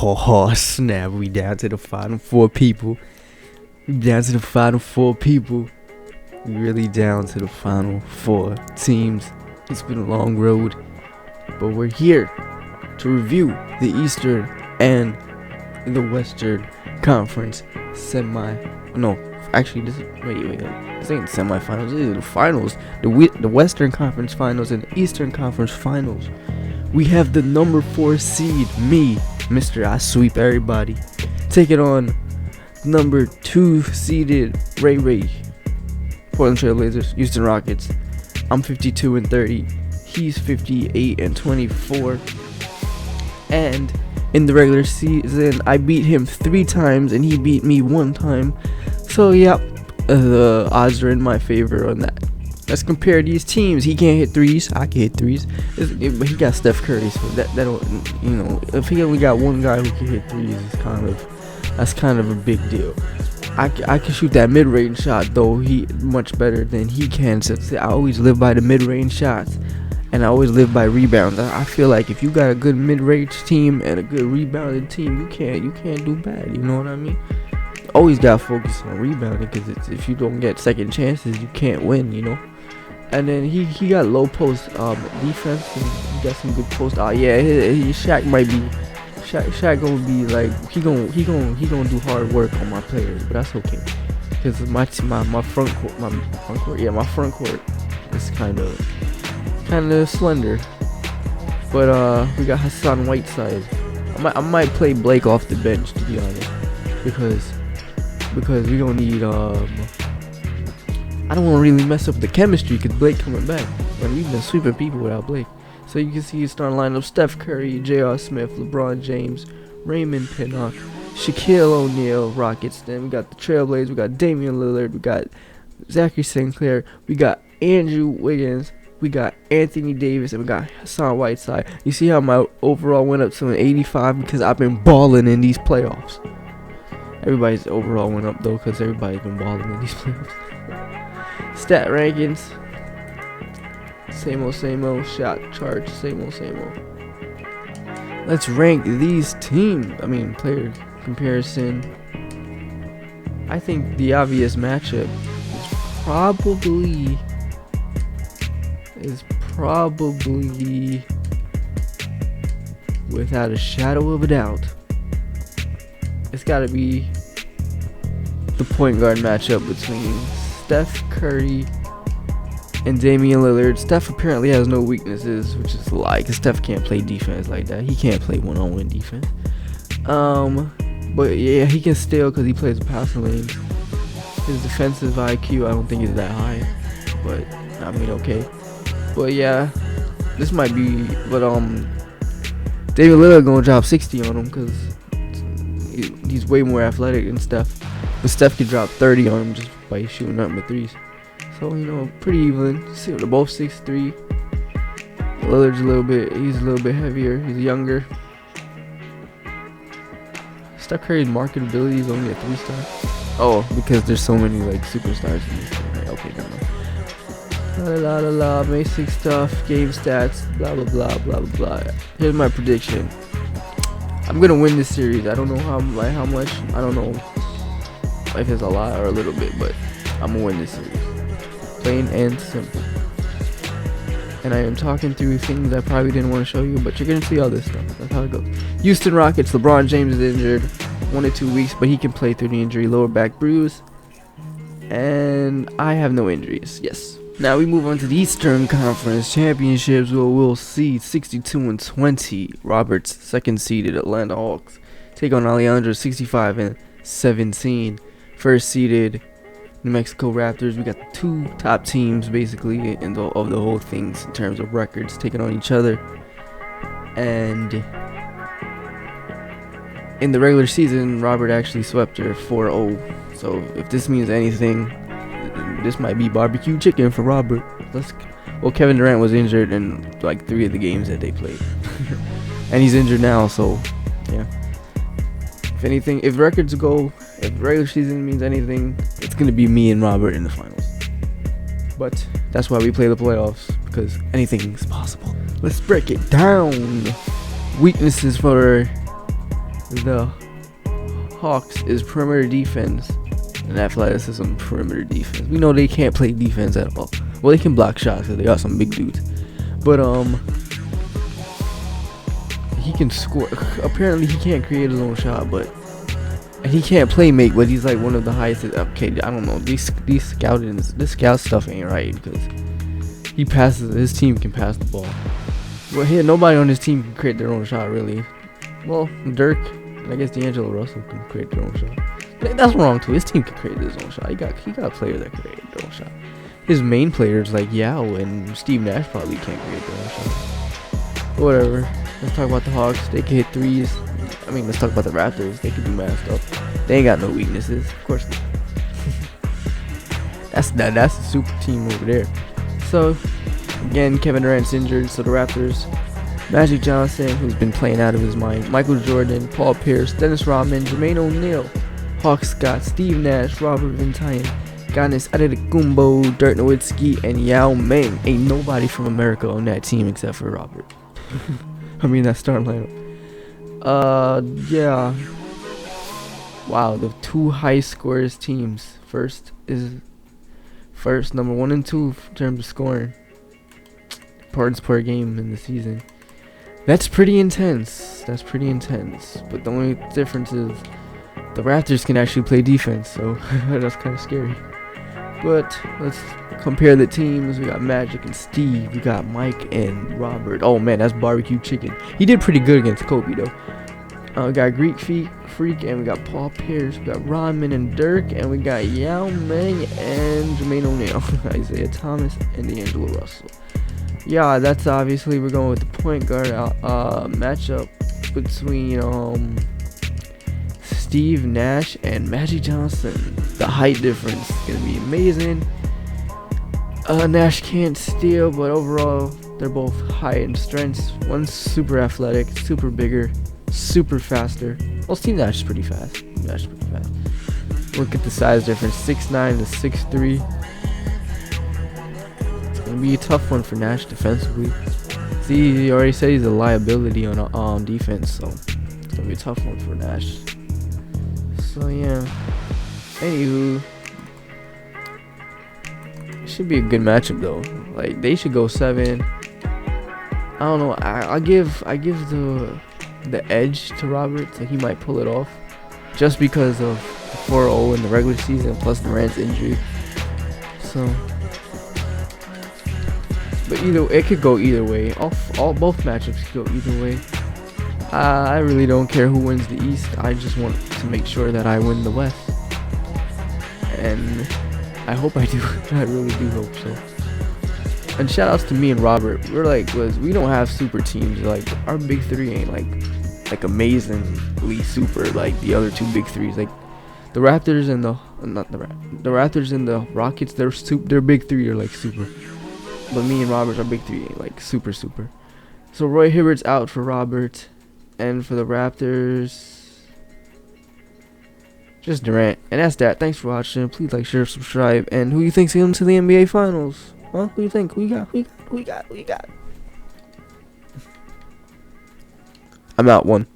Oh snap, we down to the final four people. We down to the final four people. We really down to the final four teams. It's been a long road, but we're here to review the Eastern and the Western Conference this ain't semifinals. These are the finals. The Western Conference Finals and the Eastern Conference Finals. We have the number 4 seed, me, Mr. I Sweep Everybody, taking on number 2 seeded Ray, Portland Trailblazers, Houston Rockets. I'm 52-30. He's 58-24. And in the regular season, I beat him 3 times and he beat me 1 time. So yeah, the odds are in my favor on that. Let's compare these teams. He can't hit threes. I can hit threes. But he got Steph Curry, so that don't, if he only got one guy who can hit threes, that's kind of a big deal. I can shoot that mid-range shot though. He much better than he can. So I always live by the mid-range shots, and I always live by rebounds. I feel like if you got a good mid-range team and a good rebounding team, you can't do bad. You know what I mean? Always gotta focus on rebounding, because if you don't get second chances, you can't win. And then he got low post defense, and he got some good post. Shaq might be. Shaq gonna be like he gonna do hard work on my players, but that's okay, because my front court is kind of slender. But we got Hassan Whiteside. I might play Blake off the bench, to be honest, because we don't need I don't want to really mess up the chemistry, because Blake coming back, and we've been sweeping people without Blake. So you can see his starting lineup: Steph Curry, J.R. Smith, LeBron James, Raymond Pinnock, Shaquille O'Neal, Rockets. Then we got the Trailblazers, we got Damian Lillard, we got Zachary Sinclair, we got Andrew Wiggins, we got Anthony Davis, and we got Hassan Whiteside. You see how my overall went up to an 85, because I've been balling in these playoffs. Everybody's overall went up though, because everybody's been balling in these playoffs. Stat rankings, same old. Shot chart, same old. Let's rank these teams. Player comparison. I think the obvious matchup is probably without a shadow of a doubt, it's got to be the point guard matchup between Steph Curry and Damian Lillard. Steph apparently has no weaknesses, which is a lie, because Steph can't play defense like that. He can't play one-on-one defense. But yeah, he can steal because he plays the passing lane. His defensive IQ, I don't think is that high, but okay. But yeah, this might be. But Damian Lillard gonna drop 60 on him, because he's way more athletic than Steph. But Steph can drop 30 on him just by shooting nothing but threes. So, pretty even. See, they're both 6'3". Lillard's he's a little bit heavier. He's younger. Steph Curry's marketability is only a 3-star. Oh, because there's so many superstars in this game. Right? Okay, never mind. Basic stuff, game stats, blah blah blah. Here's my prediction. I'm gonna win this series. I don't know how much. I don't know if it's a lot or a little bit, but I'm gonna win this series. Plain and simple. And I am talking through things I probably didn't want to show you, but you're gonna see all this stuff. That's how it goes. Houston Rockets. LeBron James is injured 1 to 2 weeks, but he can play through the injury. Lower back bruise. And I have no injuries. Yes. Now we move on to the Eastern Conference Championships, where we'll see 62-20. Roberts, second seeded Atlanta Hawks, take on Alejandro, 65-17. First seeded New Mexico Raptors. We got the 2 top teams basically of the whole things in terms of records taking on each other. And in the regular season, Robert actually swept her 4-0. So if this means anything, this might be barbecue chicken for Robert. Kevin Durant was injured in 3 of the games that they played. And he's injured now, so yeah. If anything, if regular season means anything, it's going to be me and Robert in the finals. But that's why we play the playoffs, because anything is possible. Let's break it down. Weaknesses for the Hawks is perimeter defense and athleticism perimeter defense. We know they can't play defense at all. Well, they can block shots because they got some big dudes. But he can score. Apparently, he can't create his own shot, but he can't play make. But he's like one of the highest. Okay, I don't know. This scout stuff ain't right because he passes. His team can pass the ball. Well, here nobody on his team can create their own shot really. Well, Dirk, and I guess D'Angelo Russell can create their own shot. That's wrong too. His team can create his own shot. He got players that create their own shot. His main players like Yao and Steve Nash probably can't create their own shot. Whatever. Let's talk about the Hawks. They can hit threes. I mean, let's talk about the Raptors. They can do masked up. They ain't got no weaknesses. Of course not. That's a super team over there. So, again, Kevin Durant's injured. So the Raptors, Magic Johnson, who's been playing out of his mind, Michael Jordan, Paul Pierce, Dennis Rodman, Jermaine O'Neal, Hawks got Steve Nash, Robert Vintayan, Giannis Antetokounmpo, Dirk Nowitzki, and Yao Ming. Ain't nobody from America on that team except for Robert. I mean, that starting lineup. Yeah. Wow, the two high scorers teams. First, number 1 and 2 in terms of scoring. Points per game in the season. That's pretty intense. But the only difference is the Raptors can actually play defense, so that's kind of scary. But let's compare the teams. We got Magic and Steve. We got Mike and Robert. Oh man, that's barbecue chicken. He did pretty good against Kobe though. We got Greek Freak, and we got Paul Pierce. We got Rodman and Dirk, and we got Yao Ming and Jermaine O'Neal, Isaiah Thomas, and D'Angelo Russell. Yeah, that's obviously we're going with the point guard matchup between Steve Nash and Magic Johnson. The height difference is gonna be amazing. Nash can't steal, but overall they're both high in strengths. One's super athletic, super bigger, super faster. Well, Steve Nash is pretty fast. Look at the size difference, 6'9" to 6'3". It's gonna be a tough one for Nash defensively. See, he already said he's a liability on defense, so it's gonna be a tough one for Nash. So yeah. Anywho, it should be a good matchup though. Like they should go 7. I don't know. I give the edge to Robert, so he might pull it off, just because of the 4-0 in the regular season plus Durant's injury. So, but it could go either way. Both matchups could go either way. I really don't care who wins the East. I just want to make sure that I win the West, and I hope I do. I really do hope so. And shout outs to me and Robert. We don't have super teams. Like our big three ain't like amazingly super like the other two big threes. Like the Raptors and the Raptors and the Rockets. Their big three are like super. But me and Robert, our big three ain't like super. So Roy Hibbert's out for Robert. And for the Raptors, just Durant. And that's that. Thanks for watching. Please like, share, subscribe. And who you think's going to the NBA Finals? Huh? Who you think? Who you got? I'm out 1.